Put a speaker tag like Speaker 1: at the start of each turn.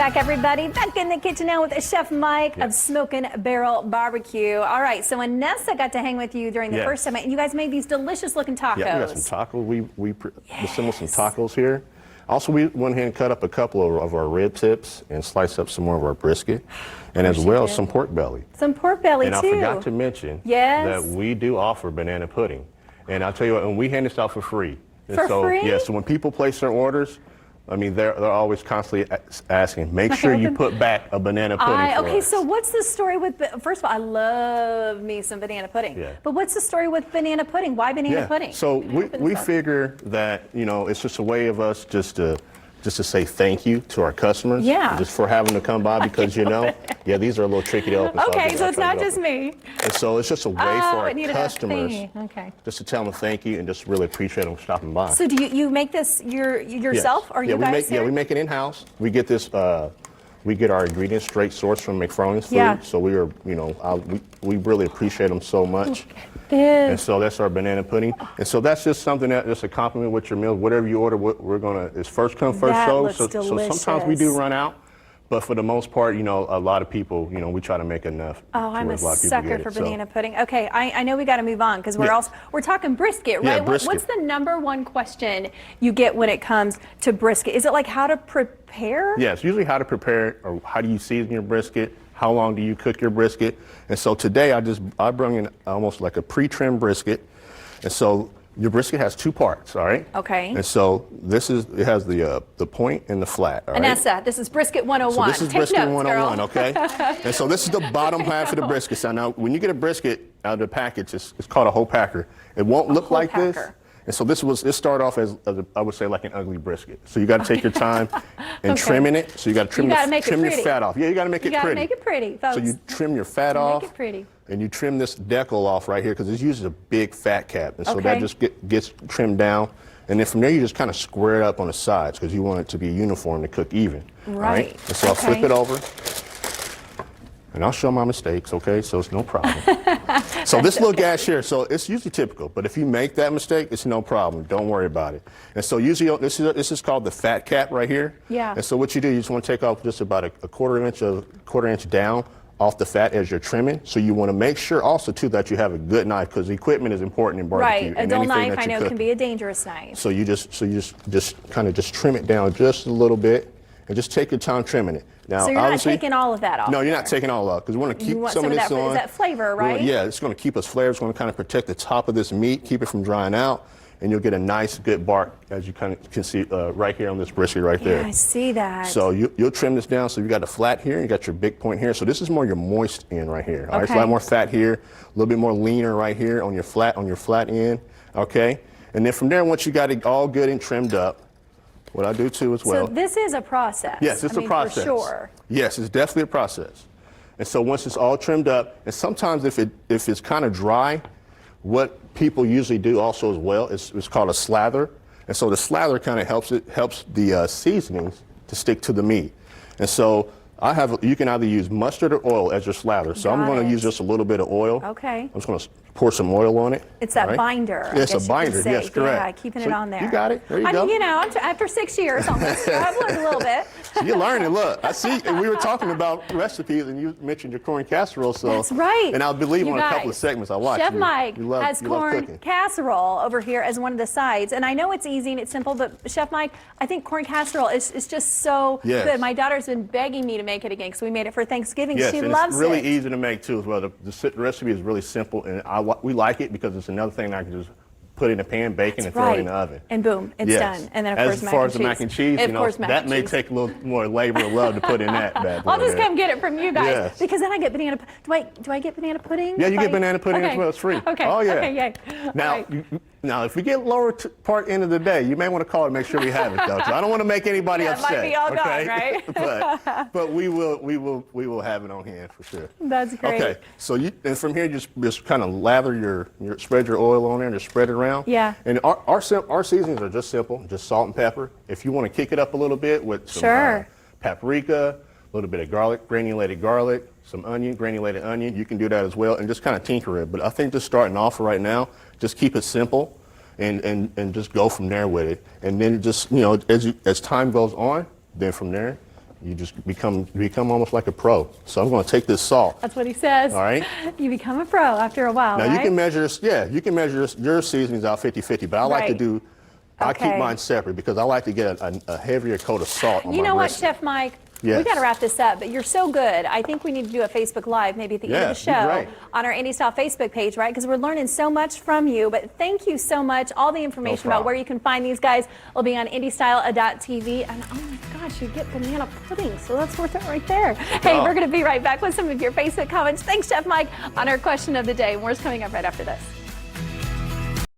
Speaker 1: back, everybody. Back in the kitchen now with Chef Mike of Smokin Barrel Barbecue. All right, so Anessa got to hang with you during the first time, and you guys made these delicious-looking tacos.
Speaker 2: Yeah, we got some tacos. We assembled some tacos here. Also, we went ahead and cut up a couple of our rib tips and sliced up some more of our brisket, and as well as some pork belly.
Speaker 1: Some pork belly,
Speaker 2: and
Speaker 1: too.
Speaker 2: And I forgot to mention that we do offer banana pudding. And I'll tell you what, and we hand this out for free. And
Speaker 1: for free?
Speaker 2: Yeah, so when people place their orders, I mean, they're always constantly asking, make sure you put back a banana pudding for us.
Speaker 1: So what's the story with, first of all, I love me some banana pudding.
Speaker 2: Yeah.
Speaker 1: But what's the story with banana pudding? Why banana pudding?
Speaker 2: So we figure that, you know, it's just a way of us just to say thank you to our customers.
Speaker 1: Yeah.
Speaker 2: Just for having to come by because, you know, these are a little tricky to open.
Speaker 1: Okay, so it's not just me.
Speaker 2: And so it's just a way for our customers just to tell them thank you and just really appreciate them stopping by.
Speaker 1: So do you make this yourself, or you guys?
Speaker 2: We make it in-house. We get this. We get our ingredients straight sourced from McFarling's food. So we are, you know, we really appreciate them so much. And so that's our banana pudding. And so that's just something that's a compliment with your meal. Whatever you order, we're gonna, it's first come, first served. So sometimes we do run out. But for the most part, you know, a lot of people, you know, we try to make enough.
Speaker 1: Oh, I'm a sucker for banana pudding. Okay, I know we got to move on because we're talking brisket, right?
Speaker 2: Yeah, brisket.
Speaker 1: What's the #1 question you get when it comes to brisket? Is it like how to prepare?
Speaker 2: Yes, usually how to prepare, or how do you season your brisket? How long do you cook your brisket? And so today I brought in almost like a pre-trimmed brisket. And so your brisket has 2 parts, all right?
Speaker 1: Okay.
Speaker 2: And so it has the point and the flat, all right?
Speaker 1: Anessa, this is brisket 101.
Speaker 2: So this is
Speaker 1: Take
Speaker 2: brisket
Speaker 1: notes,
Speaker 2: 101,
Speaker 1: girl.
Speaker 2: okay? And so this is the bottom half of the brisket. So now when you get a brisket out of the package, it's called a whole packer. It won't look like this. And so this started off as I would say, like an ugly brisket. So you got to take your time in trimming it. So you got to trim your fat off. Yeah, you got to make it pretty.
Speaker 1: You got to make it pretty, folks.
Speaker 2: So you trim your fat off.
Speaker 1: Make it pretty.
Speaker 2: And you trim this decal off right here because it uses a big fat cap. And so that just gets trimmed down. And then from there, you just kind of square it up on the sides because you want it to be uniform to cook even.
Speaker 1: Right.
Speaker 2: And so I'll flip it over. And I'll show my mistakes, okay? So it's no problem. So this little gash here, so it's usually typical. But if you make that mistake, it's no problem. Don't worry about it. And so usually this is called the fat cap right here.
Speaker 1: Yeah.
Speaker 2: And so what you do, you just want to take off just about a quarter inch down off the fat as you're trimming. So you want to make sure also too that you have a good knife because equipment is important in barbecue.
Speaker 1: Right. A dull knife I know can be a dangerous knife.
Speaker 2: So you just kind of trim it down just a little bit and just take your time trimming it. Now,
Speaker 1: so you're not taking all of that off?
Speaker 2: No, you're not taking all off because we want to keep some of this on.
Speaker 1: Is that flavor, right?
Speaker 2: Yeah, it's going to keep us flavor. It's going to kind of protect the top of this meat, keep it from drying out, and you'll get a nice, good bark, as you kind of can see right here on this brisket right there.
Speaker 1: Yeah, I see that.
Speaker 2: So you'll trim this down. So you got the flat here, you got your big point here. So this is more your moist end right here. All right, so a lot more fat here, a little bit more leaner right here on your flat end. Okay, and then from there, once you got it all good and trimmed up, what I do too as well.
Speaker 1: So this is a process.
Speaker 2: Yes, it's a process.
Speaker 1: For sure.
Speaker 2: Yes, it's definitely a process. And so once it's all trimmed up, and sometimes if it's kind of dry, what people usually do also as well is it's called a slather. And so the slather kind of helps the seasonings to stick to the meat. And so you can either use mustard or oil as your slather. So I'm going to use just a little bit of oil.
Speaker 1: Okay.
Speaker 2: I'm just going to pour some oil on it.
Speaker 1: It's that binder.
Speaker 2: Yes, a binder. Yes, correct.
Speaker 1: Yeah, keeping it on there.
Speaker 2: You got it. There you go.
Speaker 1: I mean, you know, after 6 years, almost, I've learned a little bit.
Speaker 2: So you're learning. Look, I see. And we were talking about recipes, and you mentioned your corn casserole. So
Speaker 1: that's right.
Speaker 2: And I believe on a couple of segments I watched.
Speaker 1: Chef Mike has corn casserole over here as one of the sides, and I know it's easy and it's simple, but Chef Mike, I think corn casserole is just so good. My daughter's been begging me to make it again because we made it for Thanksgiving.
Speaker 2: Yes,
Speaker 1: she
Speaker 2: and
Speaker 1: loves
Speaker 2: it. It's really easy to make too as well. The recipe is really simple, and we like it because it's another thing that I can just put in a pan, bake it, and throw it in the oven.
Speaker 1: And boom, it's done. And then of course
Speaker 2: as far as the mac and cheese, you know, that may take a little more labor and love to put in that bad boy.
Speaker 1: I'll just come get it from you guys because then I get banana. Do I get banana pudding?
Speaker 2: Yeah, you get banana pudding as well. It's free.
Speaker 1: Okay.
Speaker 2: Oh yeah.
Speaker 1: Okay. Yay.
Speaker 2: Now, if we get lower part end of the day, you may want to call and make sure we have it though. 'Cause I don't want to make anybody upset.
Speaker 1: It might be all gone, right?
Speaker 2: but we will have it on hand for sure.
Speaker 1: That's great.
Speaker 2: Okay, so and from here just kind of lather spread your oil on there and just spread it around.
Speaker 1: Yeah.
Speaker 2: And our seasonings are just simple, just salt and pepper. If you want to kick it up a little bit with some paprika, a little bit of garlic, granulated garlic, some granulated onion, you can do that as well, and just kind of tinker it. But I think just starting off right now, just keep it simple, and just go from there with it. And then just as time goes on, then from there, You just become almost like a pro. So I'm going to take this salt.
Speaker 1: That's what he says.
Speaker 2: All right.
Speaker 1: You become a pro after a while,
Speaker 2: Now
Speaker 1: right?
Speaker 2: you can measure, you can measure your seasonings out 50-50, but I like to do, I keep mine separate because I like to get a heavier coat of salt on my
Speaker 1: You know what,
Speaker 2: brisket.
Speaker 1: Chef Mike?
Speaker 2: Yes.
Speaker 1: We got to wrap this up, but you're so good. I think we need to do a Facebook Live maybe at the end of the show on our Indy Style Facebook page, right? Because we're learning so much from you. But thank you so much. All the information about where you can find these guys will be on indystyle.tv. And oh my gosh, you get banana pudding, so that's worth it right there. Hey, we're going to be right back with some of your Facebook comments. Thanks, Chef Mike, on our question of the day. More's coming up right after this.